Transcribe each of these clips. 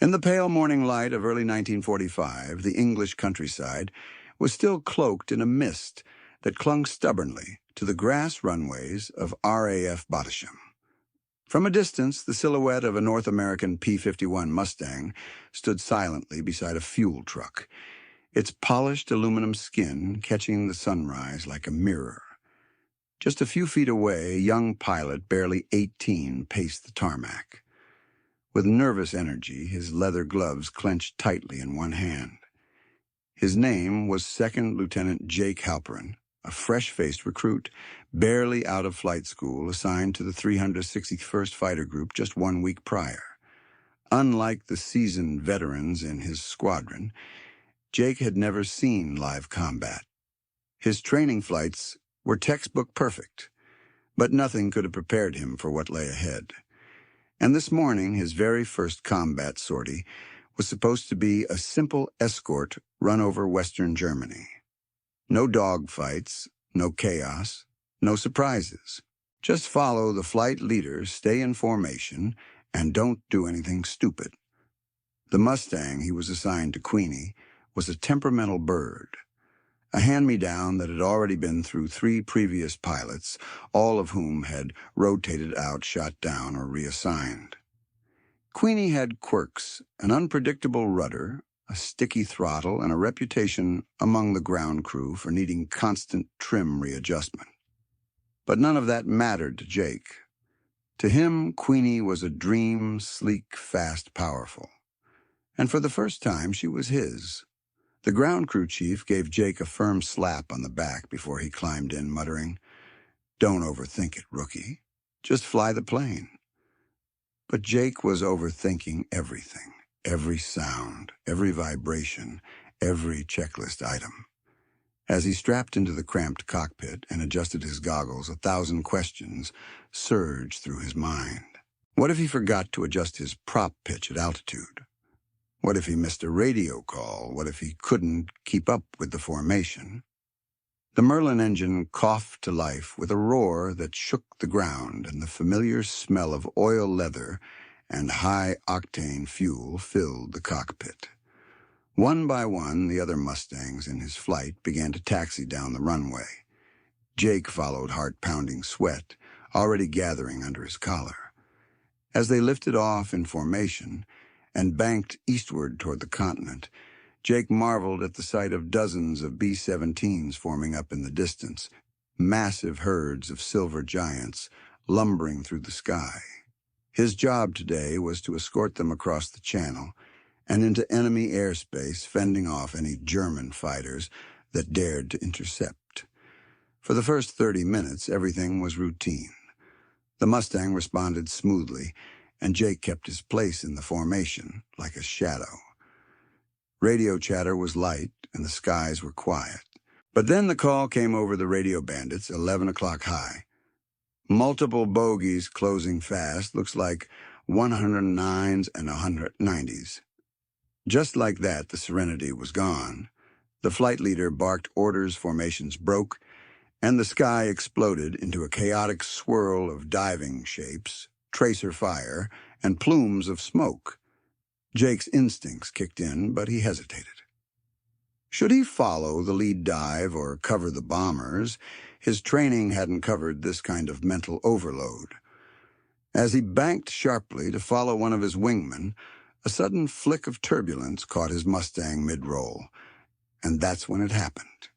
In the pale morning light of early 1945, the English countryside was still cloaked in a mist that clung stubbornly to the grass runways of RAF Bottisham. From a distance, the silhouette of a North American P-51 Mustang stood silently beside a fuel truck, its polished aluminum skin catching the sunrise like a mirror. Just a few feet away, a young pilot, barely 18, paced the tarmac. With nervous energy, his leather gloves clenched tightly in one hand. His name was Second Lieutenant Jake Halperin, a fresh-faced recruit, barely out of flight school, assigned to the 361st Fighter Group just 1 week prior. Unlike the seasoned veterans in his squadron, Jake had never seen live combat. His training flights were textbook perfect, but nothing could have prepared him for what lay ahead. And this morning, his very first combat sortie was supposed to be a simple escort run over Western Germany. No dogfights, no chaos, no surprises. Just follow the flight leader, stay in formation, and don't do anything stupid. The Mustang he was assigned to Queenie was a temperamental bird, a hand-me-down that had already been through 3 previous pilots, all of whom had rotated out, shot down, or reassigned. Queenie had quirks, an unpredictable rudder, a sticky throttle, and a reputation among the ground crew for needing constant trim readjustment. But none of that mattered to Jake. To him, Queenie was a dream, sleek, fast, powerful. And for the first time, she was his. The ground crew chief gave Jake a firm slap on the back before he climbed in, muttering, "Don't overthink it, rookie. Just fly the plane." But Jake was overthinking everything, every sound, every vibration, every checklist item. As he strapped into the cramped cockpit and adjusted his goggles, 1,000 questions surged through his mind. What if he forgot to adjust his prop pitch at altitude? What if he missed a radio call? What if he couldn't keep up with the formation? The Merlin engine coughed to life with a roar that shook the ground, and the familiar smell of oil leather and high-octane fuel filled the cockpit. One by one, the other Mustangs in his flight began to taxi down the runway. Jake followed, heart-pounding sweat already gathering under his collar. As they lifted off in formation and banked eastward toward the continent, Jake marveled at the sight of dozens of B-17s forming up in the distance, massive herds of silver giants lumbering through the sky. His job today was to escort them across the channel and into enemy airspace, fending off any German fighters that dared to intercept. For the first 30 minutes, everything was routine. The Mustang responded smoothly, and Jake kept his place in the formation like a shadow. Radio chatter was light, and the skies were quiet. But then the call came over the radio bandits, 11 o'clock high. Multiple bogies closing fast, looks like 109s and 190s. Just like that, the serenity was gone. The flight leader barked orders, formations broke, and the sky exploded into a chaotic swirl of diving shapes, tracer fire, and plumes of smoke. Jake's instincts kicked in, but he hesitated. Should he follow the lead dive or cover the bombers? His training hadn't covered this kind of mental overload. As he banked sharply to follow one of his wingmen, a sudden flick of turbulence caught his Mustang mid-roll, and that's when it happened.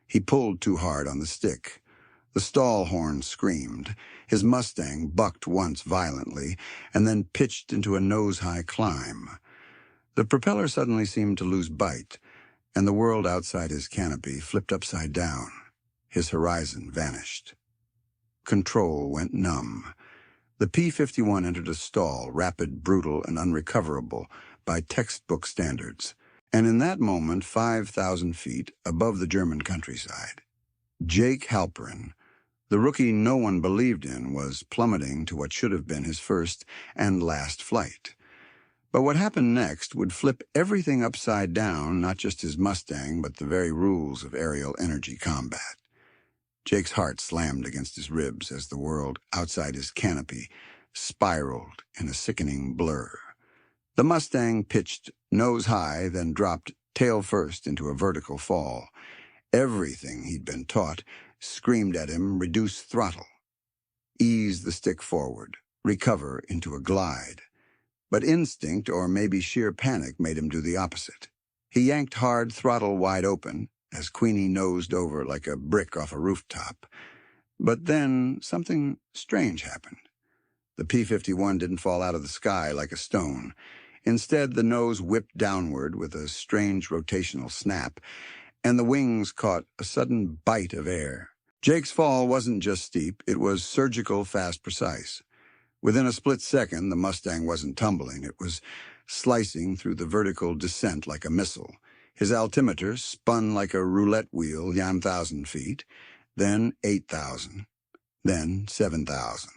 He pulled too hard on the stick. The stall horn screamed. His Mustang bucked once violently and then pitched into a nose-high climb. The propeller suddenly seemed to lose bite, and the world outside his canopy flipped upside down. His horizon vanished. Control went numb. The P-51 entered a stall, rapid, brutal, and unrecoverable by textbook standards, and in that moment, 5,000 feet above the German countryside, Jake Halperin, the rookie no one believed in, was plummeting to what should have been his first and last flight. But what happened next would flip everything upside down, not just his Mustang, but the very rules of aerial energy combat. Jake's heart slammed against his ribs as the world outside his canopy spiraled in a sickening blur. The Mustang pitched nose high, then dropped tail first into a vertical fall. Everything he'd been taught screamed at him, reduce throttle, ease the stick forward, recover into a glide. But instinct, or maybe sheer panic, made him do the opposite. He yanked hard, throttle wide open, as Queenie nosed over like a brick off a rooftop. But then something strange happened. The P-51 didn't fall out of the sky like a stone. Instead, the nose whipped downward with a strange rotational snap, and the wings caught a sudden bite of air. Jake's fall wasn't just steep, it was surgical, fast, precise. Within a split second, the Mustang wasn't tumbling. It was slicing through the vertical descent like a missile. His altimeter spun like a roulette wheel, 1,000 feet, then 8,000, then 7,000.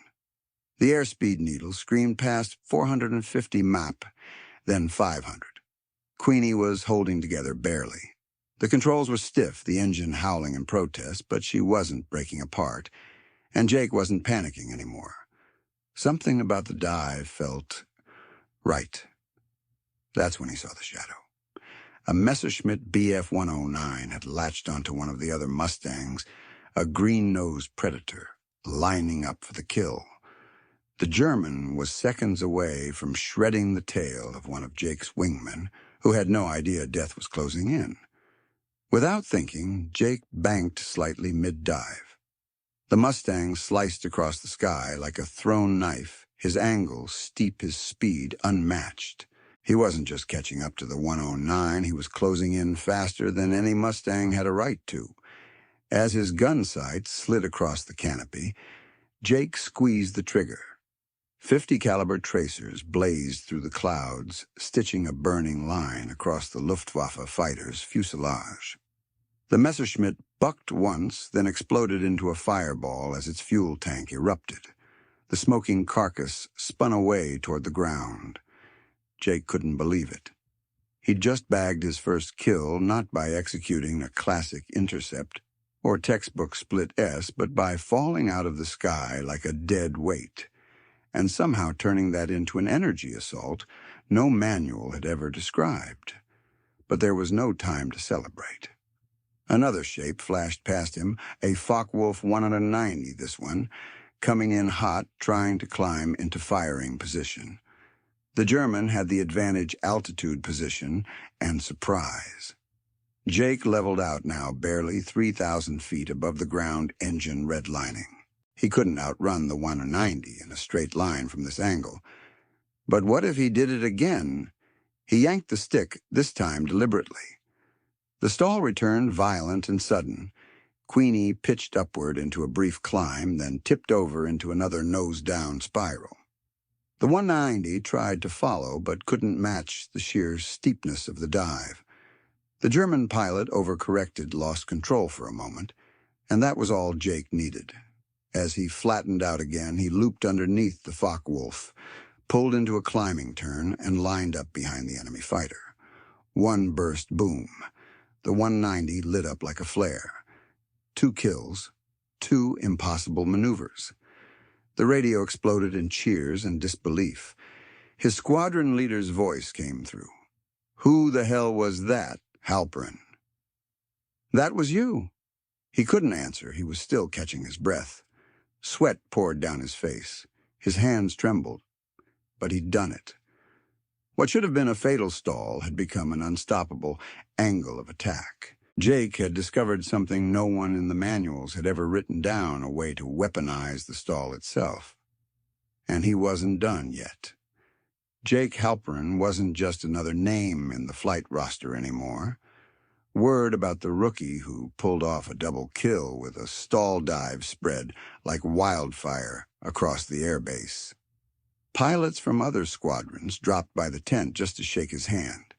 The airspeed needle screamed past 450 map, then 500. Queenie was holding together barely. The controls were stiff, the engine howling in protest, but she wasn't breaking apart, and Jake wasn't panicking anymore. Something about the dive felt right. That's when he saw the shadow. A Messerschmitt Bf-109 had latched onto one of the other Mustangs, a green-nosed predator, lining up for the kill. The German was seconds away from shredding the tail of one of Jake's wingmen, who had no idea death was closing in. Without thinking, Jake banked slightly mid-dive. The Mustang sliced across the sky like a thrown knife, his angle steep, his speed unmatched. He wasn't just catching up to the 109, he was closing in faster than any Mustang had a right to. As his gun sight slid across the canopy, Jake squeezed the trigger. 50 caliber tracers blazed through the clouds, stitching a burning line across the Luftwaffe fighter's fuselage. The Messerschmitt bucked once, then exploded into a fireball as its fuel tank erupted. The smoking carcass spun away toward the ground. Jake couldn't believe it. He'd just bagged his first kill, not by executing a classic intercept or textbook split S, but by falling out of the sky like a dead weight, and somehow turning that into an energy assault no manual had ever described. But there was no time to celebrate. Another shape flashed past him, a Focke-Wulf 190, this one, coming in hot, trying to climb into firing position. The German had the advantage altitude position and surprise. Jake leveled out now, barely 3,000 feet above the ground engine redlining. He couldn't outrun the 190 in a straight line from this angle. But what if he did it again? He yanked the stick, this time deliberately. The stall returned violent and sudden. Queenie pitched upward into a brief climb, then tipped over into another nose-down spiral. The 190 tried to follow, but couldn't match the sheer steepness of the dive. The German pilot overcorrected, lost control for a moment, and that was all Jake needed. As he flattened out again, he looped underneath the Focke-Wulf, pulled into a climbing turn, and lined up behind the enemy fighter. One burst boom. The 190 lit up like a flare. 2 kills, 2 impossible maneuvers. The radio exploded in cheers and disbelief. His squadron leader's voice came through. "Who the hell was that, Halperin?" "That was you." He couldn't answer. He was still catching his breath. Sweat poured down his face. His hands trembled. But he'd done it. What should have been a fatal stall had become an unstoppable angle of attack. Jake had discovered something no one in the manuals had ever written down, a way to weaponize the stall itself. And he wasn't done yet. Jake Halperin wasn't just another name in the flight roster anymore. Word about the rookie who pulled off a double kill with a stall dive spread like wildfire across the airbase. Pilots from other squadrons dropped by the tent just to shake his hand,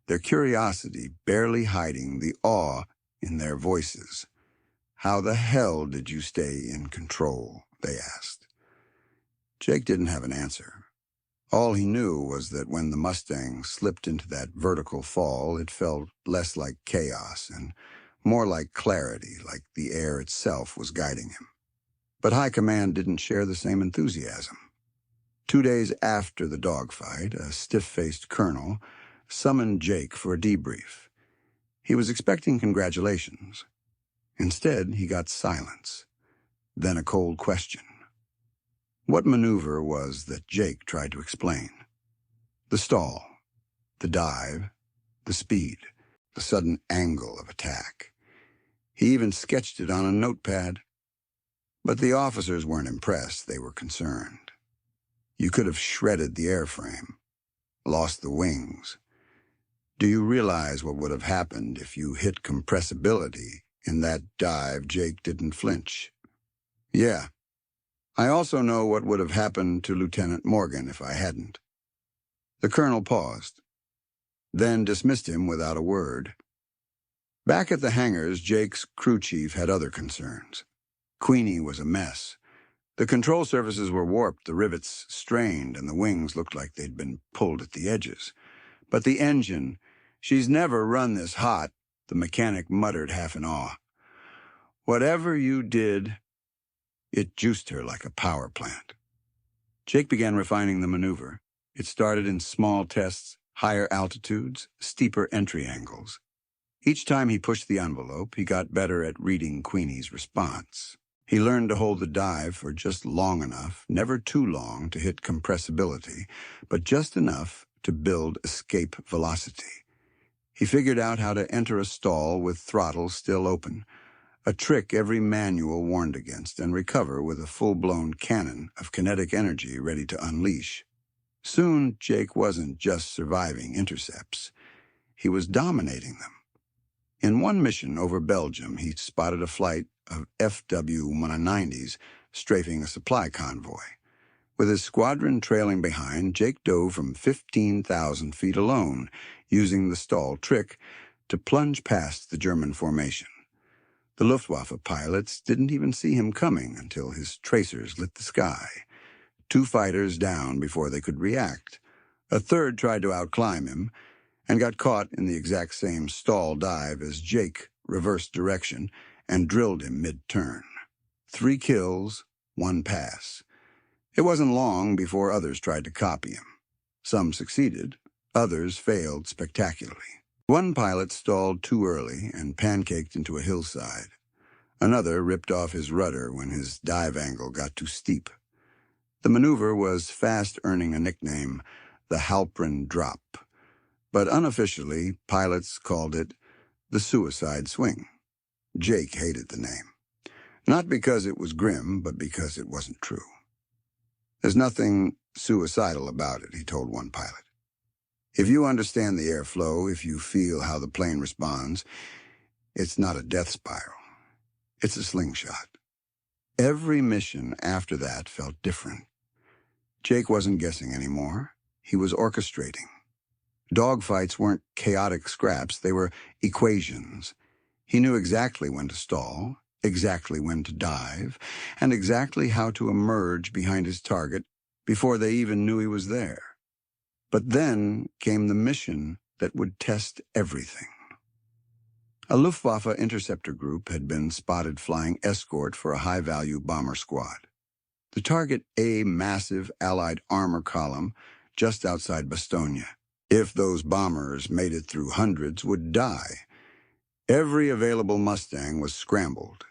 their curiosity barely hiding the awe in their voices. "How the hell did you stay in control?" they asked. Jake didn't have an answer. All he knew was that when the Mustang slipped into that vertical fall, it felt less like chaos and more like clarity, like the air itself was guiding him. But High Command didn't share the same enthusiasm. 2 days after the dogfight, a stiff-faced colonel summoned Jake for a debrief. He was expecting congratulations. Instead, he got silence, then a cold question. What maneuver was that Jake tried to explain? The stall, the dive, the speed, the sudden angle of attack. He even sketched it on a notepad. But the officers weren't impressed, they were concerned. You could have shredded the airframe, lost the wings. Do you realize what would have happened if you hit compressibility in that dive? Jake didn't flinch. Yeah. I also know what would have happened to Lieutenant Morgan if I hadn't. The colonel paused, then dismissed him without a word. Back at the hangars, Jake's crew chief had other concerns. Queenie was a mess. The control surfaces were warped, the rivets strained, and the wings looked like they'd been pulled at the edges. But the engine, she's never run this hot, the mechanic muttered half in awe. Whatever you did, it juiced her like a power plant. Jake began refining the maneuver. It started in small tests, higher altitudes, steeper entry angles. Each time he pushed the envelope, he got better at reading Queenie's response. He learned to hold the dive for just long enough, never too long to hit compressibility, but just enough to build escape velocity. He figured out how to enter a stall with throttle still open, a trick every manual warned against, and recover with a full-blown cannon of kinetic energy ready to unleash. Soon, Jake wasn't just surviving intercepts. He was dominating them. In one mission over Belgium, he spotted a flight of FW-190s strafing a supply convoy. With his squadron trailing behind, Jake dove from 15,000 feet alone, using the stall trick to plunge past the German formation. The Luftwaffe pilots didn't even see him coming until his tracers lit the sky. 2 fighters down before they could react. A third tried to outclimb him and got caught in the exact same stall dive as Jake reversed direction and drilled him mid-turn. 3 kills, 1 pass. It wasn't long before others tried to copy him. Some succeeded, others failed spectacularly. One pilot stalled too early and pancaked into a hillside. Another ripped off his rudder when his dive angle got too steep. The maneuver was fast earning a nickname, the Halprin Drop. But unofficially, pilots called it the suicide swing. Jake hated the name. Not because it was grim, but because it wasn't true. There's nothing suicidal about it, he told one pilot. If you understand the airflow, if you feel how the plane responds, it's not a death spiral. It's a slingshot. Every mission after that felt different. Jake wasn't guessing anymore. He was orchestrating. Dogfights weren't chaotic scraps, they were equations. He knew exactly when to stall, exactly when to dive, and exactly how to emerge behind his target before they even knew he was there. But then came the mission that would test everything. A Luftwaffe interceptor group had been spotted flying escort for a high-value bomber squad. The target a massive Allied armor column just outside Bastogne. If those bombers made it through hundreds, would die. Every available Mustang was scrambled.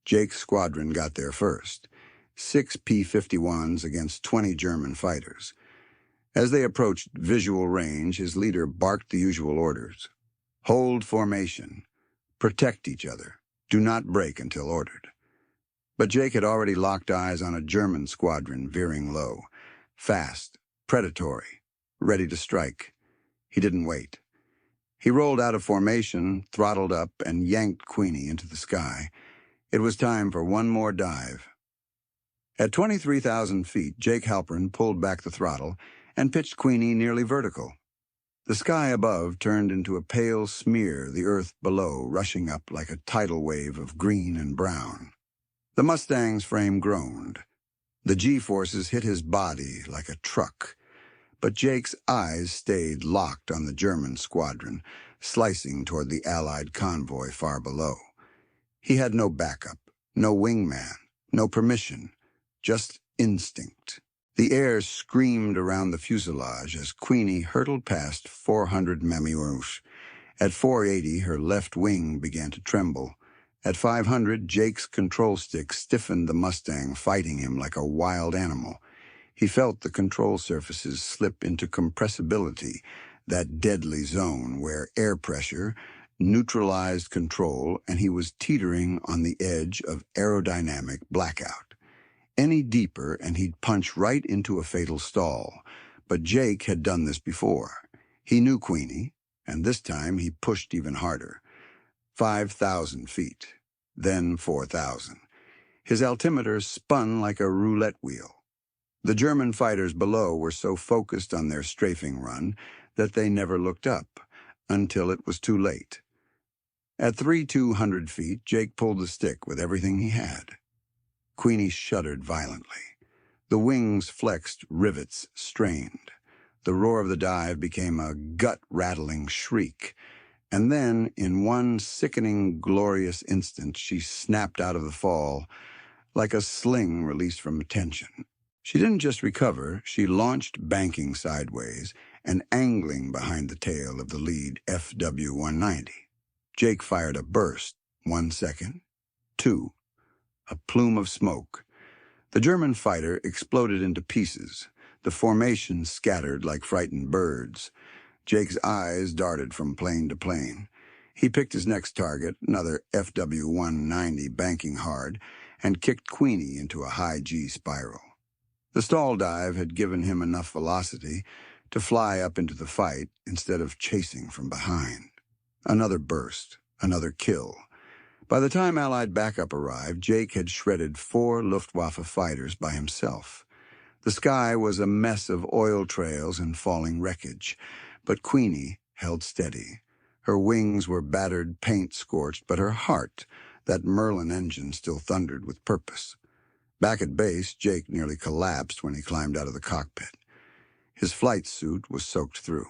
Jake's squadron got there first. 6 P-51s against 20 German fighters. As they approached visual range, his leader barked the usual orders. Hold formation. Protect each other. Do not break until ordered. But Jake had already locked eyes on a German squadron veering low. Fast, predatory, ready to strike. He didn't wait. He rolled out of formation, throttled up, and yanked Queenie into the sky. It was time for one more dive. At 23,000 feet, Jake Halprin pulled back the throttle and pitched Queenie nearly vertical. The sky above turned into a pale smear, the earth below rushing up like a tidal wave of green and brown. The Mustang's frame groaned. The G-forces hit his body like a truck. But Jake's eyes stayed locked on the German squadron, slicing toward the Allied convoy far below. He had no backup, no wingman, no permission, just instinct. The air screamed around the fuselage as Queenie hurtled past 400 Mamouche. At 480, her left wing began to tremble. At 500, Jake's control stick stiffened the Mustang, fighting him like a wild animal. He felt the control surfaces slip into compressibility, that deadly zone where air pressure neutralized control, and he was teetering on the edge of aerodynamic blackout. Any deeper and he'd punch right into a fatal stall. But Jake had done this before. He knew Queenie, and this time he pushed even harder. 5,000 feet, then 4,000. His altimeter spun like a roulette wheel. The German fighters below were so focused on their strafing run that they never looked up, until it was too late. At 3,200 feet, Jake pulled the stick with everything he had. Queenie shuddered violently. The wings flexed, rivets strained. The roar of the dive became a gut-rattling shriek. And then, in one sickening, glorious instant, she snapped out of the fall like a sling released from tension. She didn't just recover, she launched banking sideways and angling behind the tail of the lead FW-190. Jake fired a burst. 1 second. 2. A plume of smoke. The German fighter exploded into pieces. The formation scattered like frightened birds. Jake's eyes darted from plane to plane. He picked his next target, another FW-190 banking hard, and kicked Queenie into a high G spiral. The stall dive had given him enough velocity to fly up into the fight instead of chasing from behind. Another burst, another kill. By the time Allied backup arrived, Jake had shredded 4 Luftwaffe fighters by himself. The sky was a mess of oil trails and falling wreckage, but Queenie held steady. Her wings were battered, paint-scorched, but her heart, that Merlin engine, still thundered with purpose. Back at base, Jake nearly collapsed when he climbed out of the cockpit. His flight suit was soaked through.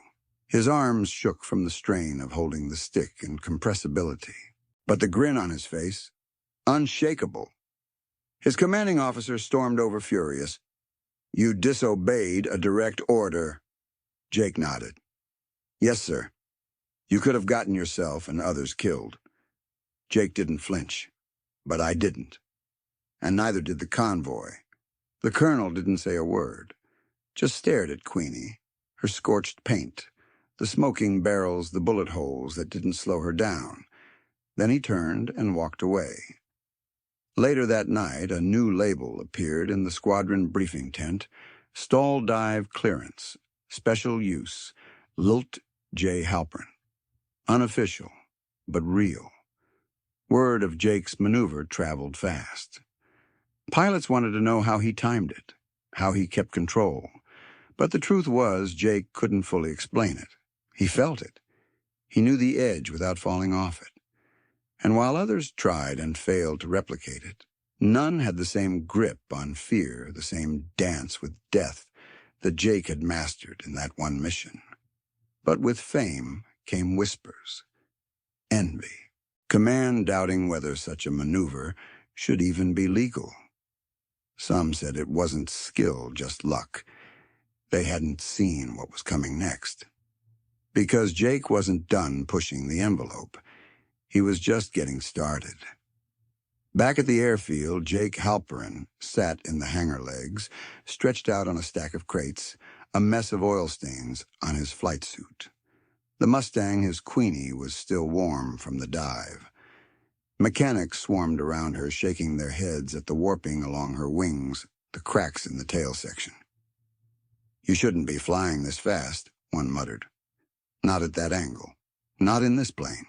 His arms shook from the strain of holding the stick and compressibility. But the grin on his face, unshakable. His commanding officer stormed over furious. "You disobeyed a direct order." Jake nodded. "Yes, sir. You could have gotten yourself and others killed." Jake didn't flinch, but I didn't. And neither did the convoy. The colonel didn't say a word, just stared at Queenie, her scorched paint, the smoking barrels, the bullet holes that didn't slow her down. Then he turned and walked away. Later that night, a new label appeared in the squadron briefing tent: Stall Dive Clearance, Special Use, Lilt J. Halpern. Unofficial, but real. Word of Jake's maneuver traveled fast. Pilots wanted to know how he timed it, how he kept control. But the truth was, Jake couldn't fully explain it. He felt it. He knew the edge without falling off it. And while others tried and failed to replicate it, none had the same grip on fear, the same dance with death that Jake had mastered in that one mission. But with fame came whispers, envy, command doubting whether such a maneuver should even be legal. Some said it wasn't skill, just luck. They hadn't seen what was coming next. Because Jake wasn't done pushing the envelope. He was just getting started. Back at the airfield, Jake Halperin sat in the hangar legs, stretched out on a stack of crates, a mess of oil stains on his flight suit. The Mustang, his Queenie, was still warm from the dive. Mechanics swarmed around her, shaking their heads at the warping along her wings, the cracks in the tail section. "You shouldn't be flying this fast," one muttered. "Not at that angle. Not in this plane."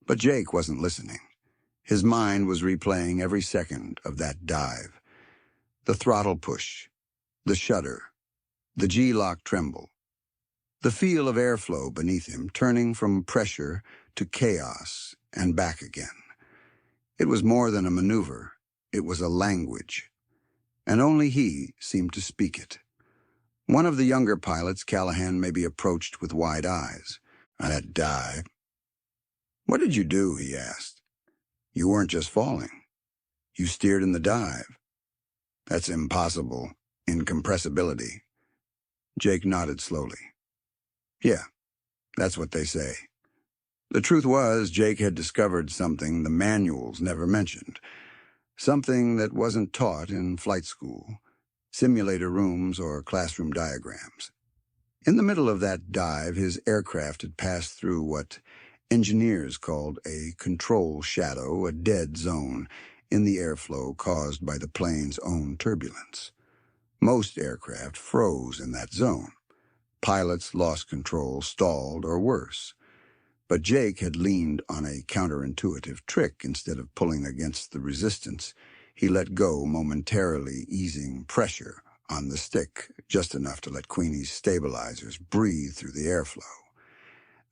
But Jake wasn't listening. His mind was replaying every second of that dive. The throttle push, the shudder, the G-lock tremble, the feel of airflow beneath him turning from pressure to chaos and back again. It was more than a maneuver. It was a language. And only he seemed to speak it. One of the younger pilots Callahan maybe approached with wide eyes. "On that dive." "What did you do?" he asked. "You weren't just falling. You steered in the dive." "That's impossible." Incompressibility. Jake nodded slowly. Yeah, that's what they say. The truth was, Jake had discovered something the manuals never mentioned. Something that wasn't taught in flight school, simulator rooms, or classroom diagrams. In the middle of that dive, his aircraft had passed through what engineers called a control shadow, a dead zone, in the airflow caused by the plane's own turbulence. Most aircraft froze in that zone. Pilots lost control, stalled, or worse. But Jake had leaned on a counterintuitive trick. Instead of pulling against the resistance, he let go, momentarily easing pressure on the stick, just enough to let Queenie's stabilizers breathe through the airflow.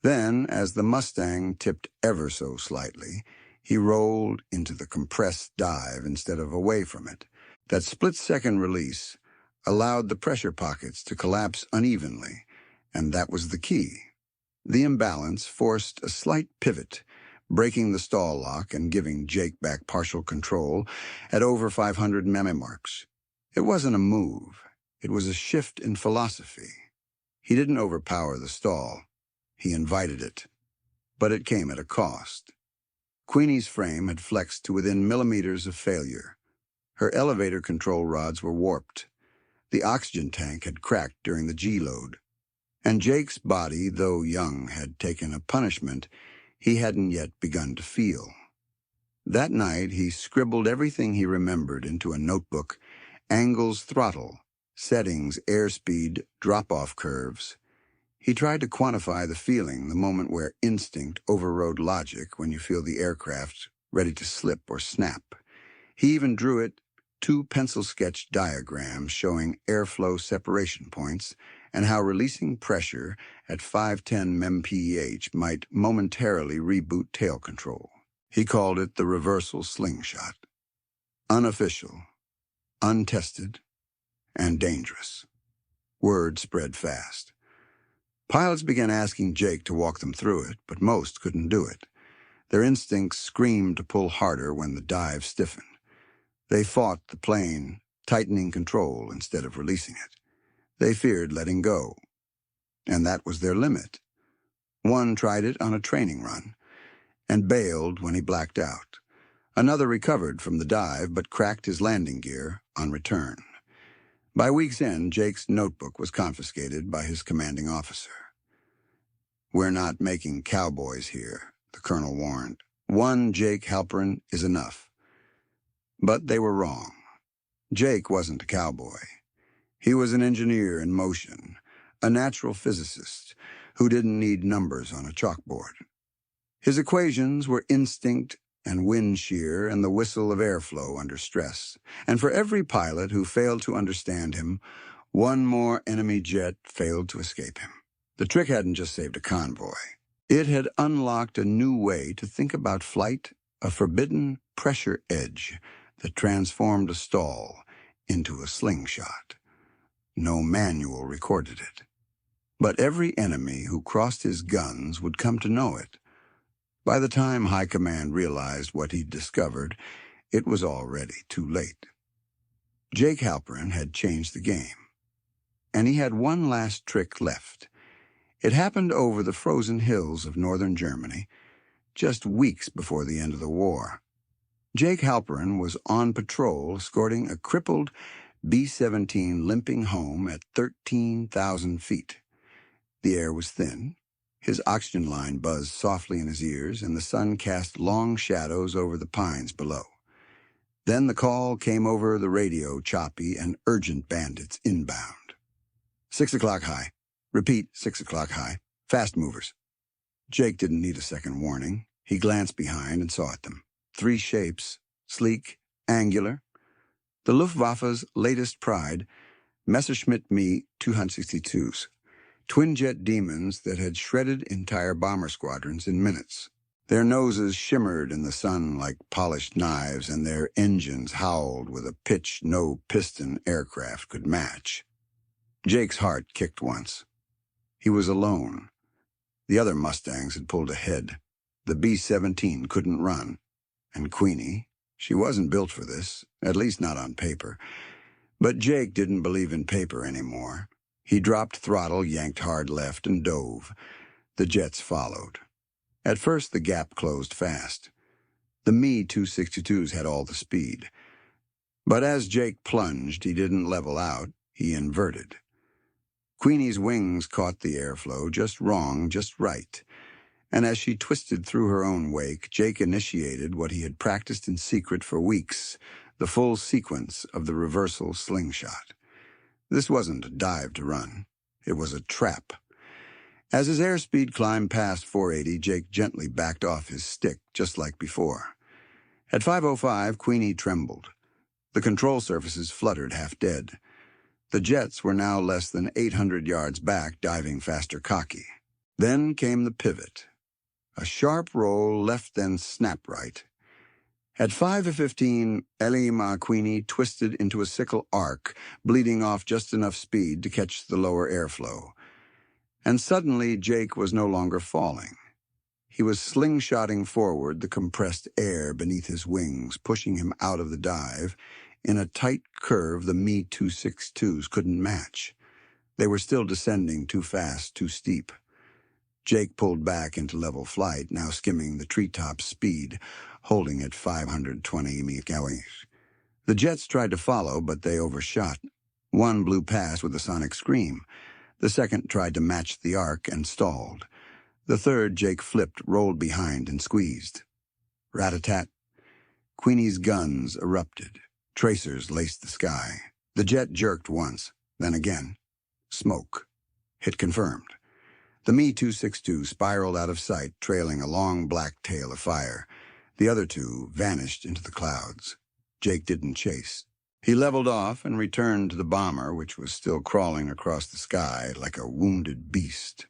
Then, as the Mustang tipped ever so slightly, he rolled into the compressed dive instead of away from it. That split-second release allowed the pressure pockets to collapse unevenly, and that was the key. The imbalance forced a slight pivot, breaking the stall lock and giving Jake back partial control at over 500 memomarks. It wasn't a move. It was a shift in philosophy. He didn't overpower the stall. He invited it. But it came at a cost. Queenie's frame had flexed to within millimeters of failure. Her elevator control rods were warped. The oxygen tank had cracked during the G-load. And Jake's body, though young, had taken a punishment he hadn't yet begun to feel. That night, he scribbled everything he remembered into a notebook: angles, throttle, settings, airspeed, drop-off curves. He tried to quantify the feeling, the moment where instinct overrode logic, when you feel the aircraft ready to slip or snap. He even drew it 2 pencil-sketched diagrams showing airflow separation points and how releasing pressure at 510 mph might momentarily reboot tail control. He called it the reversal slingshot. Unofficial, untested, and dangerous. Word spread fast. Pilots began asking Jake to walk them through it, but most couldn't do it. Their instincts screamed to pull harder when the dive stiffened. They fought the plane, tightening control instead of releasing it. They feared letting go, and that was their limit. One tried it on a training run and bailed when he blacked out. Another recovered from the dive but cracked his landing gear on return. By week's end, Jake's notebook was confiscated by his commanding officer. "We're not making cowboys here," the colonel warned. "One Jake Halperin is enough." But they were wrong. Jake wasn't a cowboy. He was an engineer in motion, a natural physicist who didn't need numbers on a chalkboard. His equations were instinct and wind shear and the whistle of airflow under stress. And for every pilot who failed to understand him, one more enemy jet failed to escape him. The trick hadn't just saved a convoy. It had unlocked a new way to think about flight, a forbidden pressure edge that transformed a stall into a slingshot. No manual recorded it. But every enemy who crossed his guns would come to know it. By the time High Command realized what he'd discovered, it was already too late. Jake Halperin had changed the game. And he had one last trick left. It happened over the frozen hills of northern Germany, just weeks before the end of the war. Jake Halperin was on patrol escorting a crippled B-17 limping home at 13,000 feet. The air was thin. His oxygen line buzzed softly in his ears, and the sun cast long shadows over the pines below. Then the call came over the radio, choppy and urgent: bandits inbound. 6 o'clock high. Repeat, 6 o'clock high. Fast movers. Jake didn't need a second warning. He glanced behind and saw at them. 3 shapes, sleek, angular. The Luftwaffe's latest pride, Messerschmitt Me 262s. Twin-jet demons that had shredded entire bomber squadrons in minutes. Their noses shimmered in the sun like polished knives, and their engines howled with a pitch no piston aircraft could match. Jake's heart kicked once. He was alone. The other Mustangs had pulled ahead. The B-17 couldn't run. And Queenie, she wasn't built for this, at least not on paper. But Jake didn't believe in paper anymore. He dropped throttle, yanked hard left, and dove. The jets followed. At first, the gap closed fast. The Me-262s had all the speed. But as Jake plunged, he didn't level out, he inverted. Queenie's wings caught the airflow just wrong, just right. And as she twisted through her own wake, Jake initiated what he had practiced in secret for weeks, the full sequence of the reversal slingshot. This wasn't a dive to run. It was a trap. As his airspeed climbed past 480, Jake gently backed off his stick, just like before. At 5:05, Queenie trembled. The control surfaces fluttered half dead. The jets were now less than 800 yards back, diving faster cocky. Then came the pivot. A sharp roll left, then snap right. At 5:15, Elima Queenie twisted into a sickle arc, bleeding off just enough speed to catch the lower airflow. And suddenly, Jake was no longer falling. He was slingshotting forward, the compressed air beneath his wings, pushing him out of the dive in a tight curve the Me-262s couldn't match. They were still descending too fast, too steep. Jake pulled back into level flight, now skimming the treetop speed, holding at 520 mph. The jets tried to follow, but they overshot. One blew past with a sonic scream. The second tried to match the arc and stalled. The third, Jake flipped, rolled behind, and squeezed. Rat-a-tat. Queenie's guns erupted. Tracers laced the sky. The jet jerked once, then again. Smoke. Hit confirmed. The Me-262 spiraled out of sight, trailing a long black tail of fire. The other two vanished into the clouds. Jake didn't chase. He leveled off and returned to the bomber, which was still crawling across the sky like a wounded beast.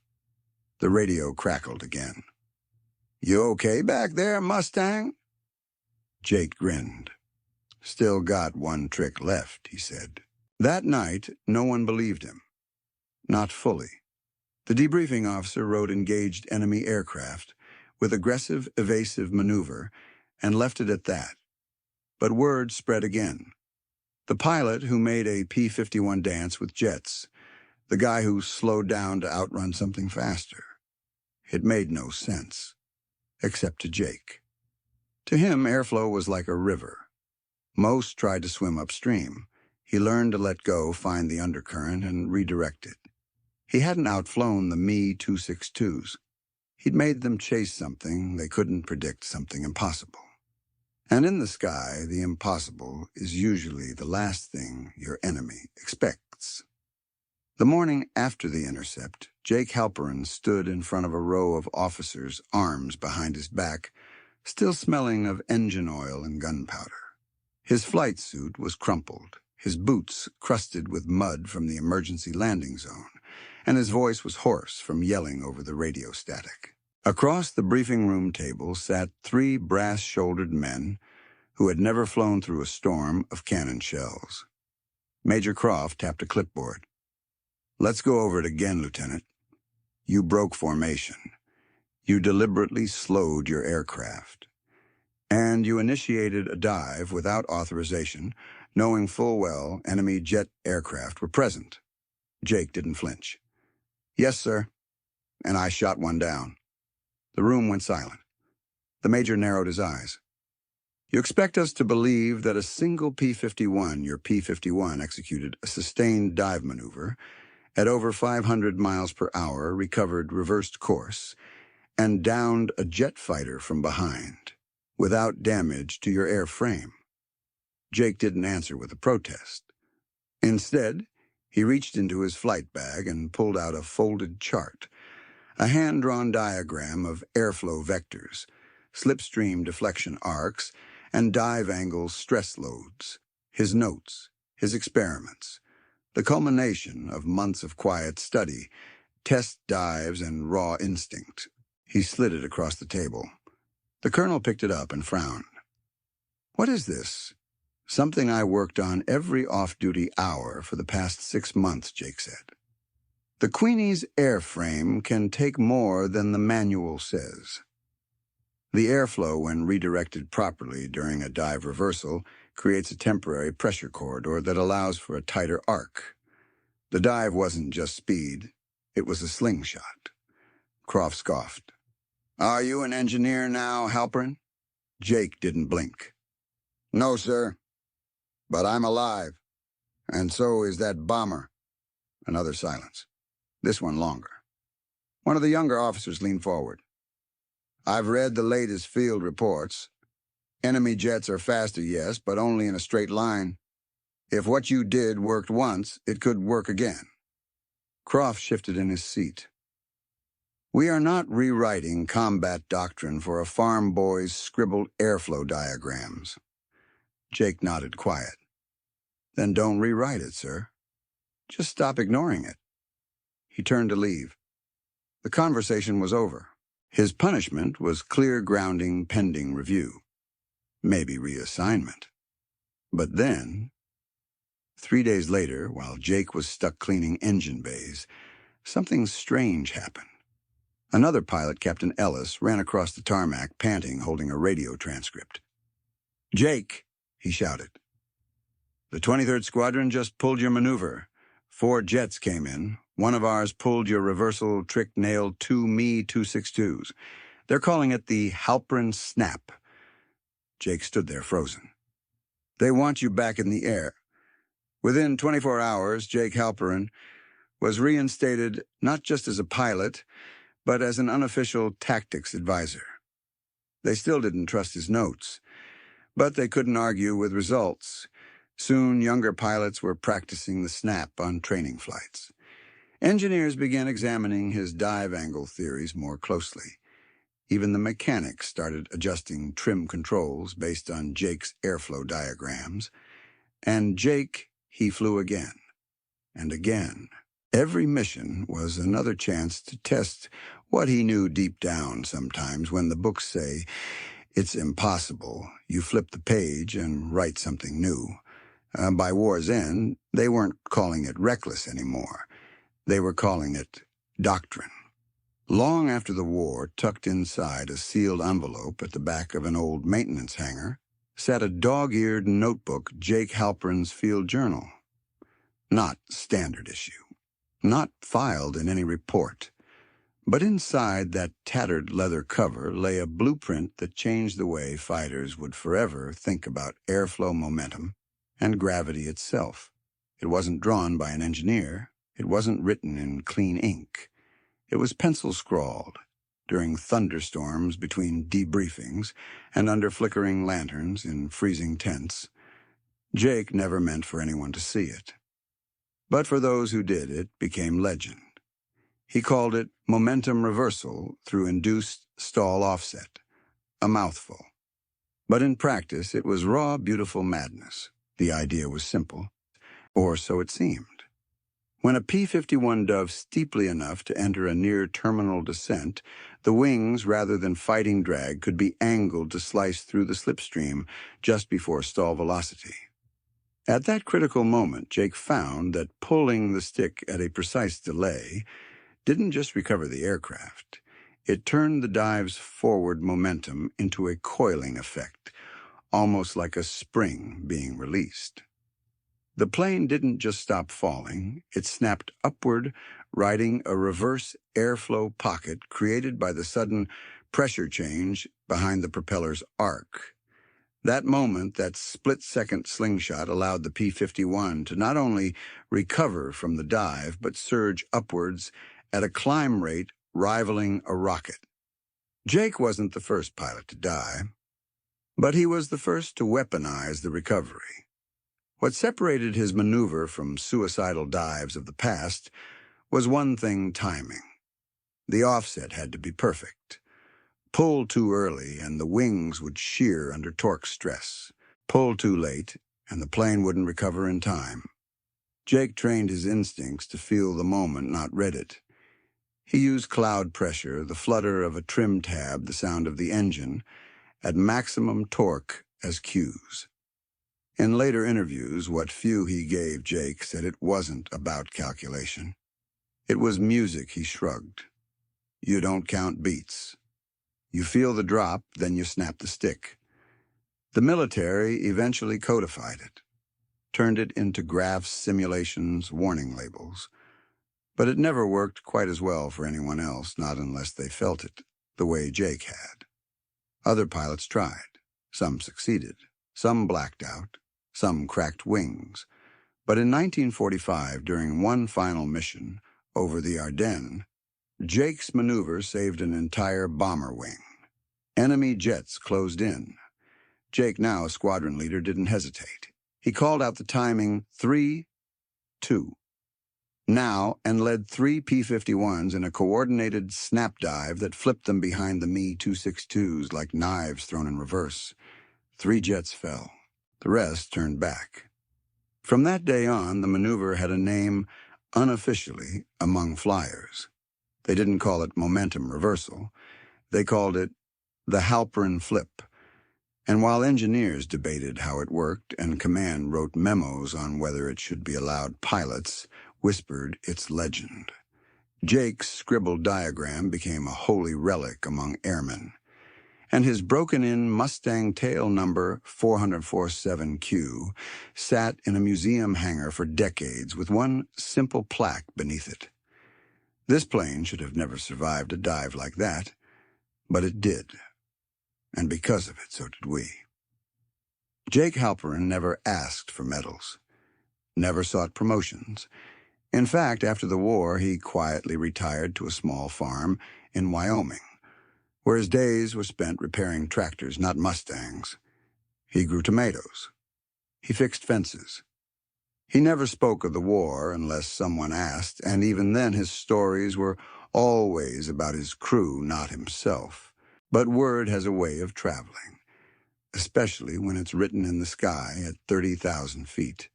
The radio crackled again. "You okay back there, Mustang?" Jake grinned. "Still got one trick left," he said. That night, no one believed him. Not fully. The debriefing officer wrote engaged enemy aircraft with aggressive, evasive maneuver and left it at that. But word spread again. The pilot who made a P-51 dance with jets. The guy who slowed down to outrun something faster. It made no sense. Except to Jake. To him, airflow was like a river. Most tried to swim upstream. He learned to let go, find the undercurrent, and redirect it. He hadn't outflown the Me-262s. He'd made them chase something they couldn't predict, something impossible. And in the sky, the impossible is usually the last thing your enemy expects. The morning after the intercept, Jake Halperin stood in front of a row of officers, arms behind his back, still smelling of engine oil and gunpowder. His flight suit was crumpled, his boots crusted with mud from the emergency landing zone, and his voice was hoarse from yelling over the radio static. Across the briefing room table sat three brass-shouldered men who had never flown through a storm of cannon shells. Major Croft tapped a clipboard. "Let's go over it again, Lieutenant. You broke formation. You deliberately slowed your aircraft. And you initiated a dive without authorization, knowing full well enemy jet aircraft were present." Jake didn't flinch. "Yes, sir. And I shot one down." The room went silent. The major narrowed his eyes. "You expect us to believe that a single P-51, your P-51, executed a sustained dive maneuver at over 500 miles per hour, recovered reversed course, and downed a jet fighter from behind, without damage to your airframe?" Jake didn't answer with a protest. Instead, he reached into his flight bag and pulled out a folded chart, a hand-drawn diagram of airflow vectors, slipstream deflection arcs, and dive angle stress loads, his notes, his experiments, the culmination of months of quiet study, test dives, and raw instinct. He slid it across the table. The colonel picked it up and frowned. "What is this?" "Something I worked on every off-duty hour for the past 6 months," Jake said. "The Queenie's airframe can take more than the manual says. The airflow, when redirected properly during a dive reversal, creates a temporary pressure corridor that allows for a tighter arc. The dive wasn't just speed, it was a slingshot. Croft scoffed. "Are you an engineer now, Halperin?" Jake didn't blink. "No, sir. But I'm alive. And so is that bomber." Another silence. This one longer. One of the younger officers leaned forward. "I've read the latest field reports. Enemy jets are faster, yes, but only in a straight line. If what you did worked once, it could work again." Croft shifted in his seat. "We are not rewriting combat doctrine for a farm boy's scribbled airflow diagrams." Jake nodded quiet. "Then don't rewrite it, sir. Just stop ignoring it." He turned to leave. The conversation was over. His punishment was clear grounding pending review. Maybe reassignment. But then, 3 days later, while Jake was stuck cleaning engine bays, something strange happened. Another pilot, Captain Ellis, ran across the tarmac, panting, holding a radio transcript. "Jake," he shouted. "The 23rd Squadron just pulled your maneuver. 4 jets came in. One of ours pulled your reversal trick nailed 2 Me-262s. They're calling it the Halperin Snap." Jake stood there frozen. "They want you back in the air." Within 24 hours, Jake Halperin was reinstated not just as a pilot, but as an unofficial tactics advisor. They still didn't trust his notes, but they couldn't argue with results. Soon, younger pilots were practicing the snap on training flights. Engineers began examining his dive angle theories more closely. Even the mechanics started adjusting trim controls based on Jake's airflow diagrams. And Jake, he flew again and again. Every mission was another chance to test what he knew deep down sometimes. When the books say, "It's impossible," you flip the page and write something new. By war's end, they weren't calling it reckless anymore. They were calling it doctrine. Long after the war, tucked inside a sealed envelope at the back of an old maintenance hangar, sat a dog-eared notebook, Jake Halperin's field journal. Not standard issue. Not filed in any report. But inside that tattered leather cover lay a blueprint that changed the way fighters would forever think about airflow momentum and gravity itself. It wasn't drawn by an engineer. It wasn't written in clean ink. It was pencil-scrawled during thunderstorms between debriefings and under flickering lanterns in freezing tents. Jake never meant for anyone to see it. But for those who did, it became legend. He called it momentum reversal through induced stall offset, a mouthful. But in practice, it was raw, beautiful madness. The idea was simple, or so it seemed. When a P-51 dove steeply enough to enter a near-terminal descent, the wings, rather than fighting drag, could be angled to slice through the slipstream just before stall velocity. At that critical moment, Jake found that pulling the stick at a precise delay didn't just recover the aircraft. It turned the dive's forward momentum into a coiling effect, almost like a spring being released. The plane didn't just stop falling, it snapped upward, riding a reverse airflow pocket created by the sudden pressure change behind the propeller's arc. That moment, that split-second slingshot, allowed the P-51 to not only recover from the dive, but surge upwards at a climb rate rivaling a rocket. Jake wasn't the first pilot to die, but he was the first to weaponize the recovery. What separated his maneuver from suicidal dives of the past was one thing: timing. The offset had to be perfect. Pull too early and the wings would shear under torque stress. Pull too late and the plane wouldn't recover in time. Jake trained his instincts to feel the moment, not read it. He used cloud pressure, the flutter of a trim tab, the sound of the engine, at maximum torque as cues. In later interviews, what few he gave Jake said it wasn't about calculation. It was music, he shrugged. You don't count beats. You feel the drop, then you snap the stick. The military eventually codified it, turned it into graphs, simulations, warning labels. But it never worked quite as well for anyone else, not unless they felt it, the way Jake had. Other pilots tried. Some succeeded. Some blacked out. Some cracked wings. But in 1945, during one final mission over the Ardennes, Jake's maneuver saved an entire bomber wing. Enemy jets closed in. Jake, now a squadron leader, didn't hesitate. He called out the timing 3-2. Now, and led 3 P-51s in a coordinated snap dive that flipped them behind the Me-262s like knives thrown in reverse. 3 jets fell. The rest turned back. From that day on, the maneuver had a name unofficially among flyers. They didn't call it momentum reversal. They called it the Halperin flip. And while engineers debated how it worked and command wrote memos on whether it should be allowed, pilots whispered its legend. Jake's scribbled diagram became a holy relic among airmen, and his broken-in Mustang tail number 447Q sat in a museum hangar for decades with one simple plaque beneath it. This plane should have never survived a dive like that, but it did. And because of it, so did we. Jake Halperin never asked for medals, never sought promotions. In fact, after the war, he quietly retired to a small farm in Wyoming, where his days were spent repairing tractors, not Mustangs. He grew tomatoes. He fixed fences. He never spoke of the war unless someone asked, and even then his stories were always about his crew, not himself. But word has a way of traveling, especially when it's written in the sky at 30,000 feet,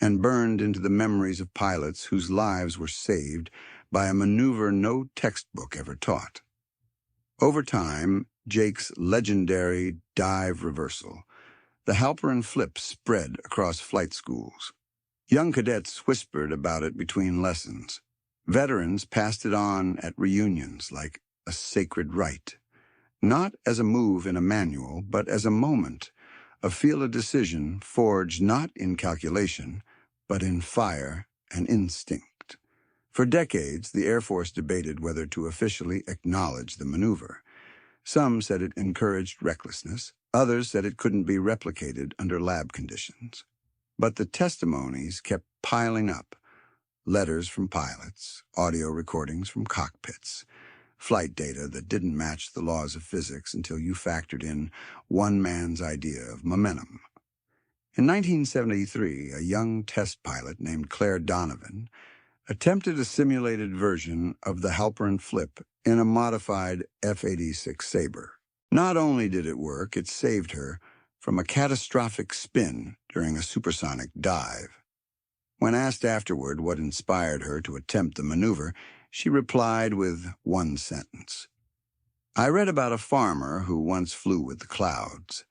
and burned into the memories of pilots whose lives were saved by a maneuver no textbook ever taught. Over time, Jake's legendary dive reversal, the Halperin flip, spread across flight schools. Young cadets whispered about it between lessons. Veterans passed it on at reunions like a sacred rite. Not as a move in a manual, but as a moment, a field of decision forged not in calculation, but in fire and instinct. For decades, the Air Force debated whether to officially acknowledge the maneuver. Some said it encouraged recklessness. Others said it couldn't be replicated under lab conditions. But the testimonies kept piling up. Letters from pilots, audio recordings from cockpits, flight data that didn't match the laws of physics until you factored in one man's idea of momentum. In 1973, a young test pilot named Claire Donovan attempted a simulated version of the Halperin flip in a modified F-86 Sabre. Not only did it work, it saved her from a catastrophic spin during a supersonic dive. When asked afterward what inspired her to attempt the maneuver, she replied with one sentence. "I read about a farmer who once flew with the clouds."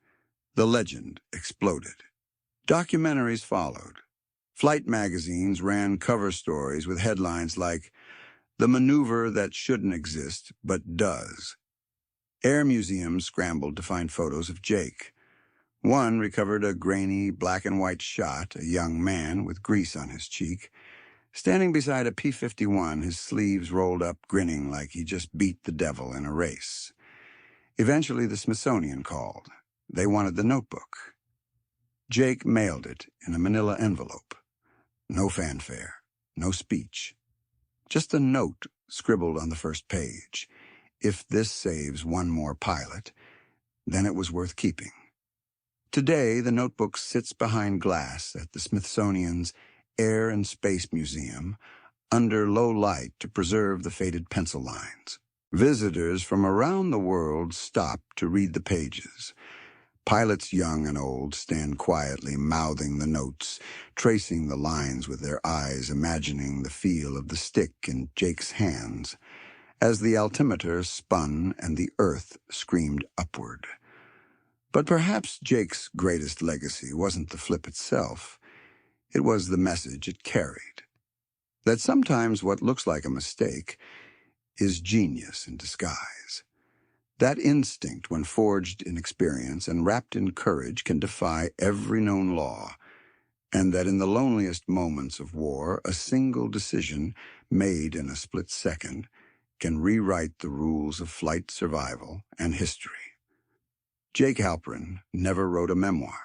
The legend exploded. Documentaries followed. Flight magazines ran cover stories with headlines like, "The maneuver that shouldn't exist but does." Air museums scrambled to find photos of Jake. One recovered a grainy black-and-white shot, a young man with grease on his cheek, standing beside a P-51, his sleeves rolled up, grinning like he just beat the devil in a race. Eventually, the Smithsonian called. They wanted the notebook. Jake mailed it in a manila envelope. No fanfare, no speech. Just a note scribbled on the first page. If this saves one more pilot, then it was worth keeping. Today, the notebook sits behind glass at the Smithsonian's Air and Space Museum under low light to preserve the faded pencil lines. Visitors from around the world stop to read the pages. Pilots young and old stand quietly mouthing the notes, tracing the lines with their eyes, imagining the feel of the stick in Jake's hands as the altimeter spun and the earth screamed upward. But perhaps Jake's greatest legacy wasn't the flip itself. It was the message it carried. That sometimes what looks like a mistake is genius in disguise. That instinct, when forged in experience and wrapped in courage, can defy every known law, and that in the loneliest moments of war, a single decision made in a split second can rewrite the rules of flight survival and history. Jake Halperin never wrote a memoir,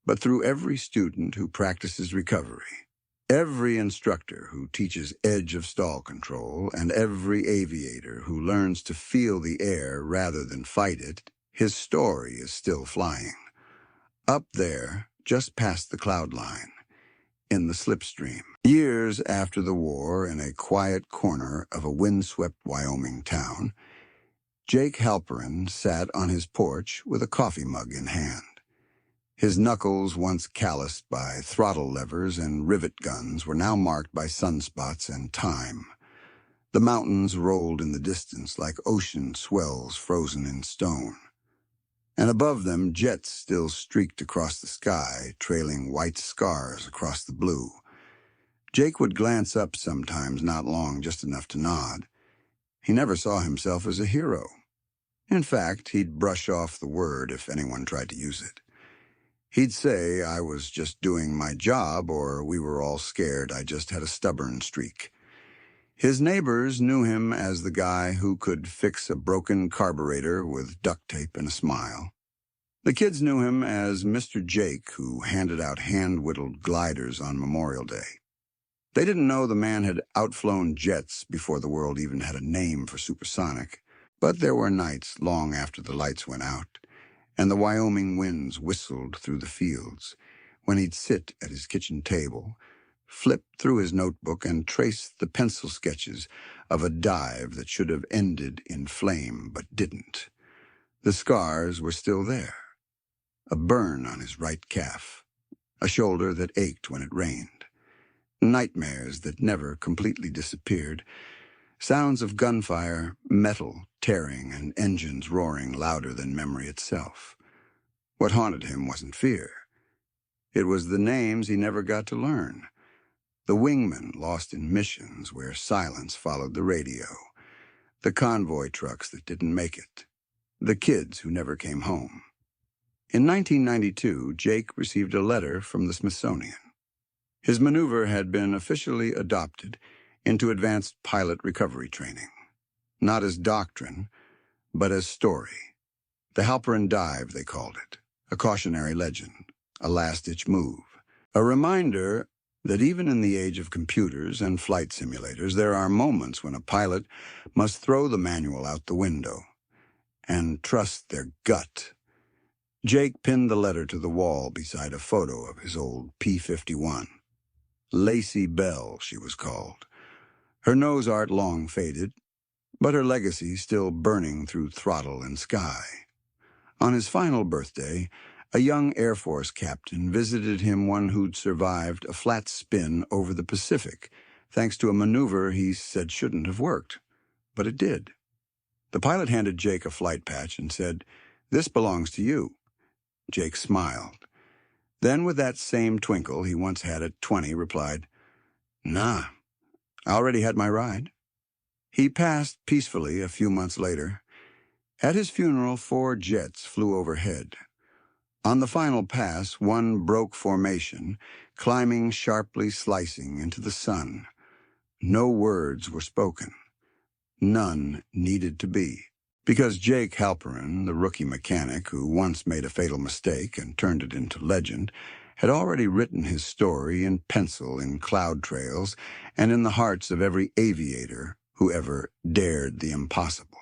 but through every student who practices recovery, every instructor who teaches edge of stall control, and every aviator who learns to feel the air rather than fight it, his story is still flying. Up there, just past the cloud line, in the slipstream. Years after the war, in a quiet corner of a windswept Wyoming town, Jake Halperin sat on his porch with a coffee mug in hand. His knuckles, once calloused by throttle levers and rivet guns, were now marked by sunspots and time. The mountains rolled in the distance like ocean swells frozen in stone. And above them, jets still streaked across the sky, trailing white scars across the blue. Jake would glance up sometimes, not long, just enough to nod. He never saw himself as a hero. In fact, he'd brush off the word if anyone tried to use it. He'd say I was just doing my job, or we were all scared I just had a stubborn streak. His neighbors knew him as the guy who could fix a broken carburetor with duct tape and a smile. The kids knew him as Mr. Jake, who handed out hand-whittled gliders on Memorial Day. They didn't know the man had outflown jets before the world even had a name for supersonic, but there were nights long after the lights went out, and the Wyoming winds whistled through the fields, when he'd sit at his kitchen table, flip through his notebook, and trace the pencil sketches of a dive that should have ended in flame but didn't. The scars were still there. A burn on his right calf, a shoulder that ached when it rained, nightmares that never completely disappeared, sounds of gunfire, metal tearing, and engines roaring louder than memory itself. What haunted him wasn't fear. It was the names he never got to learn. The wingmen lost in missions where silence followed the radio, the convoy trucks that didn't make it, the kids who never came home. In 1992, Jake received a letter from the Smithsonian. His maneuver had been officially adopted into advanced pilot recovery training, not as doctrine, but as story. The Halperin dive, they called it, a cautionary legend, a last-ditch move, a reminder that even in the age of computers and flight simulators, there are moments when a pilot must throw the manual out the window and trust their gut. Jake pinned the letter to the wall beside a photo of his old P-51. Lacey Bell, she was called. Her nose art long faded, but her legacy still burning through throttle and sky. On his final birthday, a young Air Force captain visited him, one who'd survived a flat spin over the Pacific, thanks to a maneuver he said shouldn't have worked, but it did. The pilot handed Jake a flight patch and said, "This belongs to you." Jake smiled. Then, with that same twinkle he once had at 20, replied, "Nah, I already had my ride." He passed peacefully a few months later. At his funeral, 4 jets flew overhead. On the final pass, one broke formation, climbing sharply, slicing into the sun. No words were spoken. None needed to be. Because Jake Halperin, the rookie mechanic who once made a fatal mistake and turned it into legend, had already written his story in pencil in cloud trails and in the hearts of every aviator who ever dared the impossible.